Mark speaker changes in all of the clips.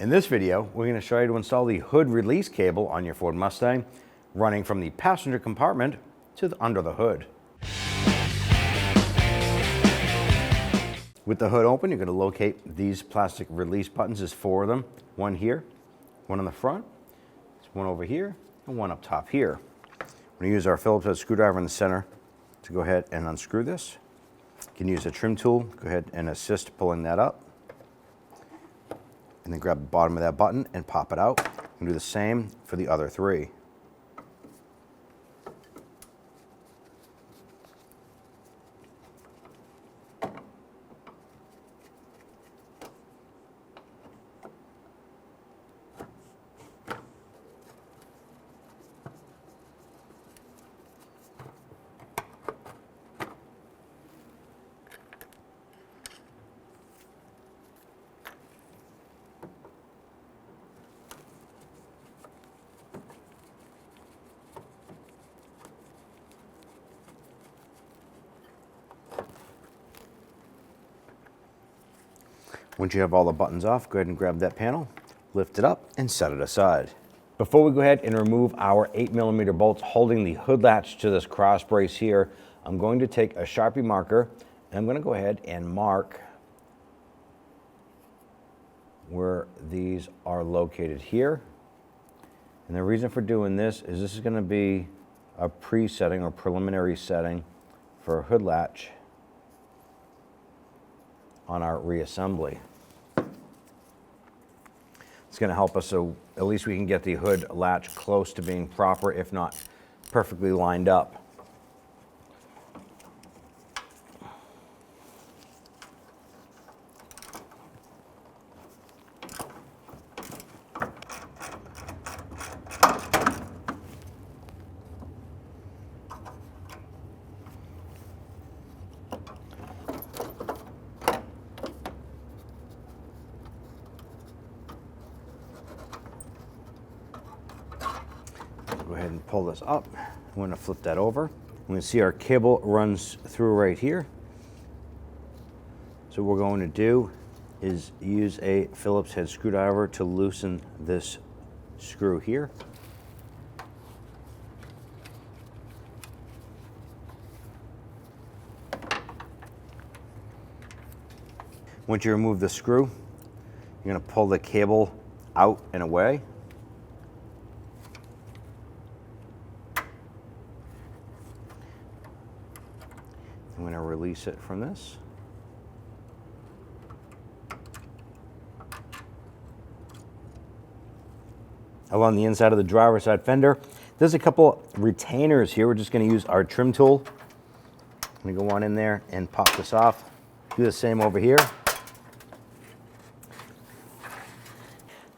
Speaker 1: In this video, we're going to show you to install the hood release cable on your Ford Mustang, running from the passenger compartment to under the hood. With the hood open, you're going to locate these plastic release buttons. There's 4 of them. One here, one on the front, there's one over here, and one up top here. We're going to use our Phillips head screwdriver in the center to go ahead and unscrew this. You can use a trim tool, go ahead and assist pulling that up. And then grab the bottom of that button and pop it out. And do the same for the other 3. Once you have all the buttons off, go ahead and grab that panel, lift it up, and set it aside. Before we go ahead and remove our 8mm bolts holding the hood latch to this cross brace here, I'm going to take a Sharpie marker, and I'm going to go ahead and mark where these are located here. And the reason for doing this is going to be a pre-setting or preliminary setting for a hood latch on our reassembly. It's going to help us so at least we can get the hood latch close to being proper, if not perfectly lined up. Go ahead and pull this up. I'm going to flip that over. We can see our cable runs through right here. So what we're going to do is use a Phillips head screwdriver to loosen this screw here. Once you remove the screw, you're going to pull the cable out and away. I'm going to release it from this. Along the inside of the driver's side fender, there's a couple retainers here. We're just going to use our trim tool. I'm going to go on in there and pop this off. Do the same over here.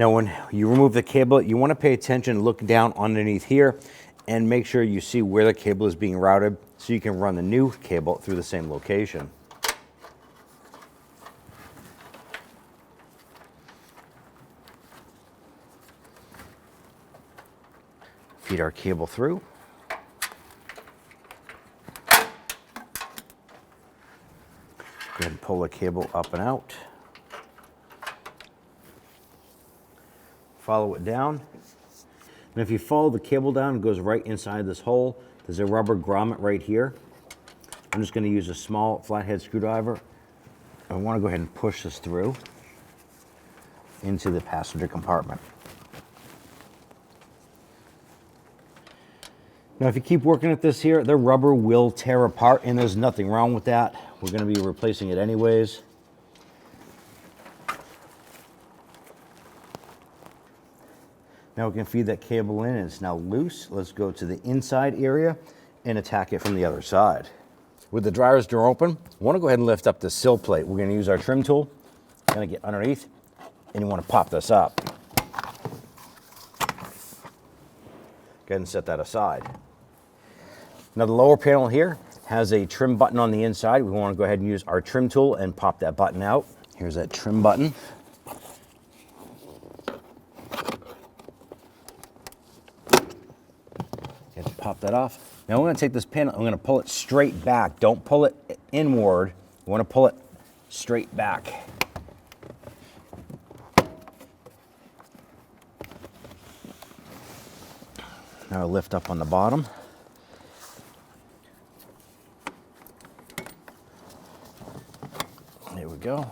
Speaker 1: Now when you remove the cable, you want to pay attention, look down underneath here, and make sure you see where the cable is being routed so you can run the new cable through the same location. Feed our cable through. Go ahead and pull the cable up and out. Follow it down. And if you follow the cable down, it goes right inside this hole. There's a rubber grommet right here. I'm just going to use a small flathead screwdriver. I want to go ahead and push this through into the passenger compartment. Now if you keep working at this here, the rubber will tear apart, and there's nothing wrong with that. We're going to be replacing it anyways. Now we can feed that cable in, and it's now loose. Let's go to the inside area and attack it from the other side. With the driver's door open, I want to go ahead and lift up the sill plate. We're going to use our trim tool. Going to get underneath, and you want to pop this up. Go ahead and set that aside. Now the lower panel here has a trim button on the inside. We want to go ahead and use our trim tool and pop that button out. Here's that trim button. Pop that off. Now we're going to take this pin, I'm going to pull it straight back. Don't pull it inward. You want to pull it straight back. Now I'll lift up on the bottom. There we go.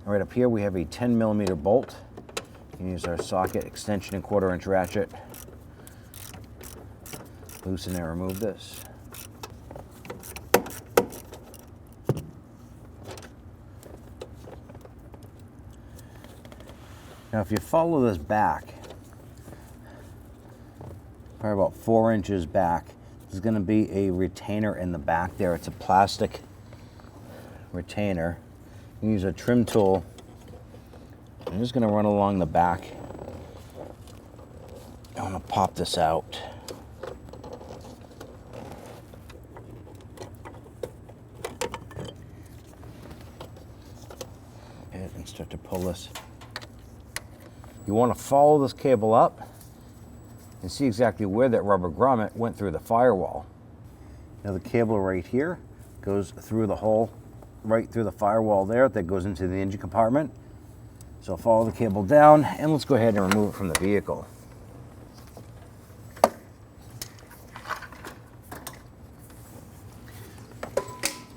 Speaker 1: Right up here we have a 10mm bolt. You can use our socket extension and 1/4" ratchet. Loosen and remove this. Now if you follow this back, probably about 4 inches back, there's going to be a retainer in the back there. It's a plastic retainer. You can use a trim tool. I'm just going to run along the back. I'm going to pop this out. And start to pull this. You want to follow this cable up and see exactly where that rubber grommet went through the firewall. Now the cable right here goes through the hole, right through the firewall there, that goes into the engine compartment. So follow the cable down, and let's go ahead and remove it from the vehicle.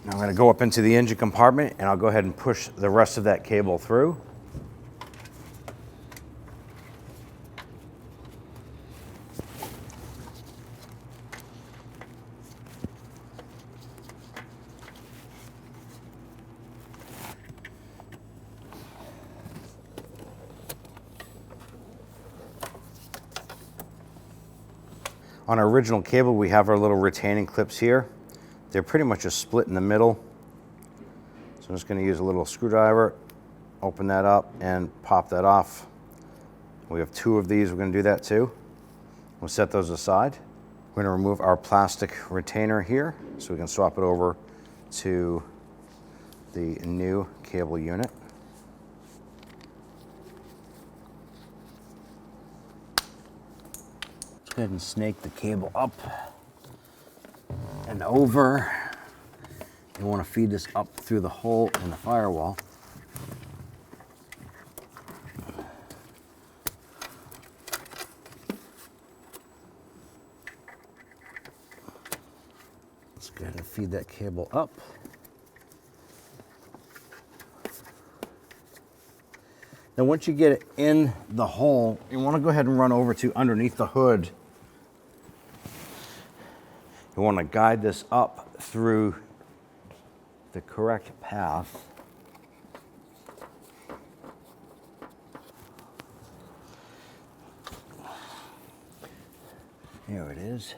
Speaker 1: Now I'm going to go up into the engine compartment, and I'll go ahead and push the rest of that cable through. On our original cable, we have our little retaining clips here. They're pretty much just split in the middle. So I'm just going to use a little screwdriver, open that up, and pop that off. We have 2 of these. We're going to do that too. We'll set those aside. We're going to remove our plastic retainer here so we can swap it over to the new cable unit. Go ahead and snake the cable up and over. You want to feed this up through the hole in the firewall. Let's go ahead and feed that cable up. Now once you get it in the hole, you want to go ahead and run over to underneath the hood. You want to guide this up through the correct path. There it is.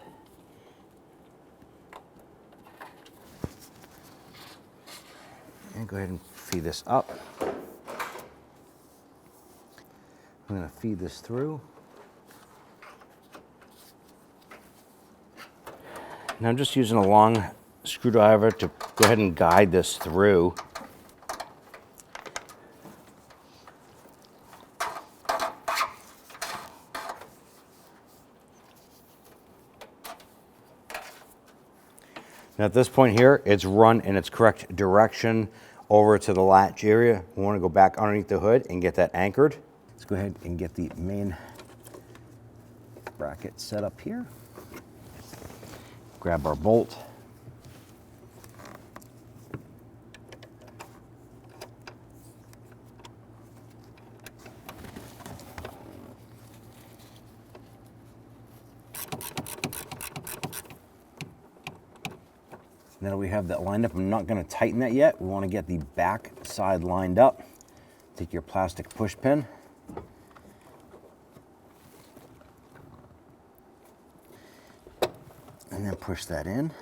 Speaker 1: And go ahead and feed this up. I'm going to feed this through. Now I'm just using a long screwdriver to go ahead and guide this through. Now at this point here, it's run in its correct direction over to the latch area. We want to go back underneath the hood and get that anchored. Let's go ahead and get the main bracket set up here. Grab our bolt. Now that we have that lined up, I'm not going to tighten that yet. We want to get the back side lined up. Take your plastic push pin. And then push that in.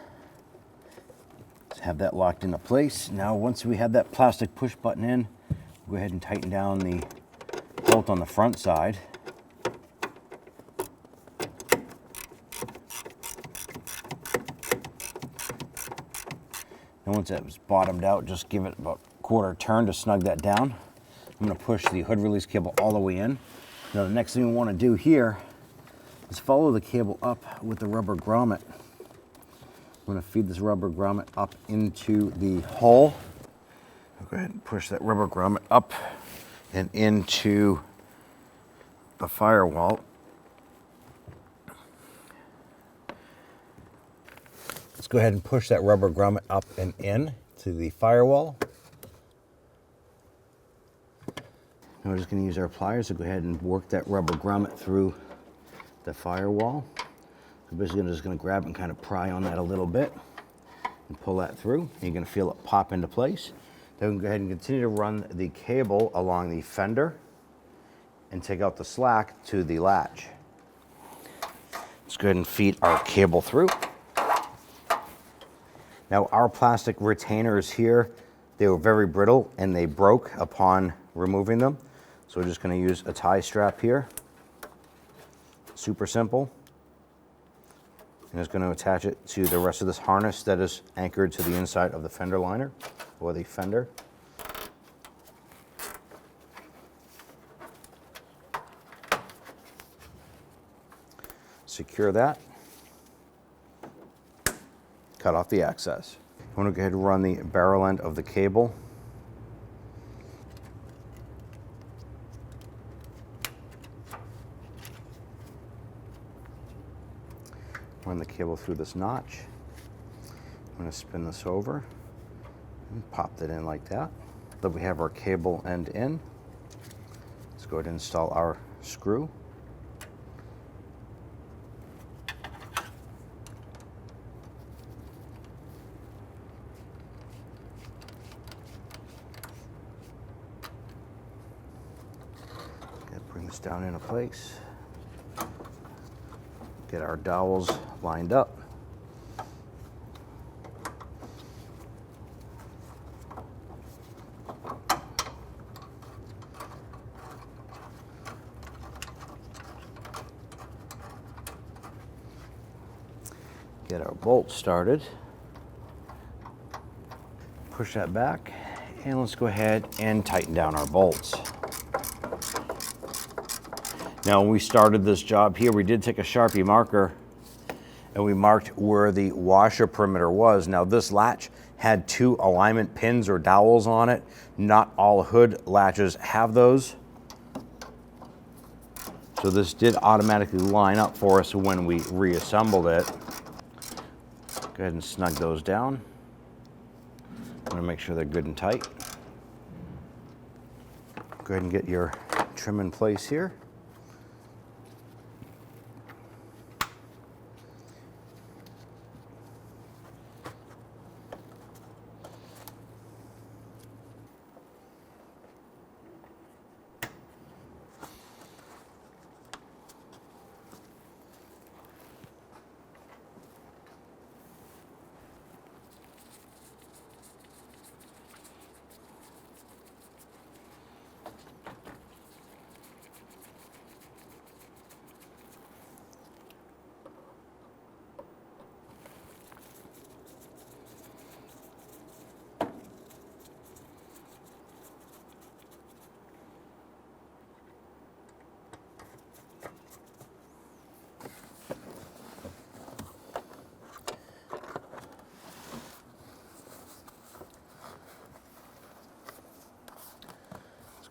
Speaker 1: Just have that locked into place. Now once we have that plastic push button in, go ahead and tighten down the bolt on the front side. And once that was bottomed out, just give it about a 1/4 turn to snug that down. I'm going to push the hood release cable all the way in. Now the next thing we want to do here is follow the cable up with the rubber grommet. I'm going to feed this rubber grommet up into the hole. I'll go ahead and push that rubber grommet up and into the firewall. Let's go ahead and push that rubber grommet up and in to the firewall. Now we're just going to use our pliers to go ahead and work that rubber grommet through the firewall. So basically I'm just going to grab and kind of pry on that a little bit and pull that through. And you're going to feel it pop into place. Then we'll go ahead and continue to run the cable along the fender and take out the slack to the latch. Let's go ahead and feed our cable through. Now our plastic retainers here, they were very brittle and they broke upon removing them. So we're just going to use a tie strap here. Super simple. And it's going to attach it to the rest of this harness that is anchored to the inside of the fender liner or the fender. Secure that. Cut off the excess. I'm going to go ahead and run the barrel end of the cable. Run the cable through this notch. I'm going to spin this over and pop that in like that. Then we have our cable end in. Let's go ahead and install our screw. Bring this down into place. Get our dowels lined up. Get our bolt started. Push that back, and let's go ahead and tighten down our bolts. Now, when we started this job here, we did take a Sharpie marker and we marked where the washer perimeter was. Now, this latch had 2 alignment pins or dowels on it. Not all hood latches have those. So this did automatically line up for us when we reassembled it. Go ahead and snug those down. I'm going to make sure they're good and tight. Go ahead and get your trim in place here.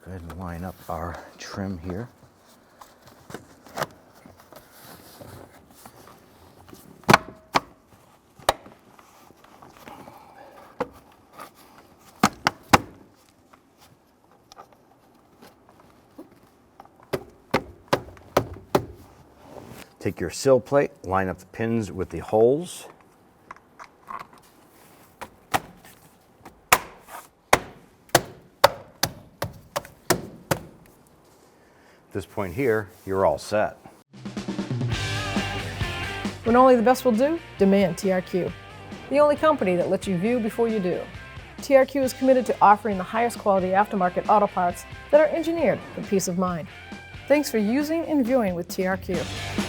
Speaker 1: Go ahead and line up our trim here. Take your sill plate, line up the pins with the holes. At this point here, you're all set.
Speaker 2: When only the best will do, demand TRQ. The only company that lets you view before you do. TRQ is committed to offering the highest quality aftermarket auto parts that are engineered for peace of mind. Thanks for using and viewing with TRQ.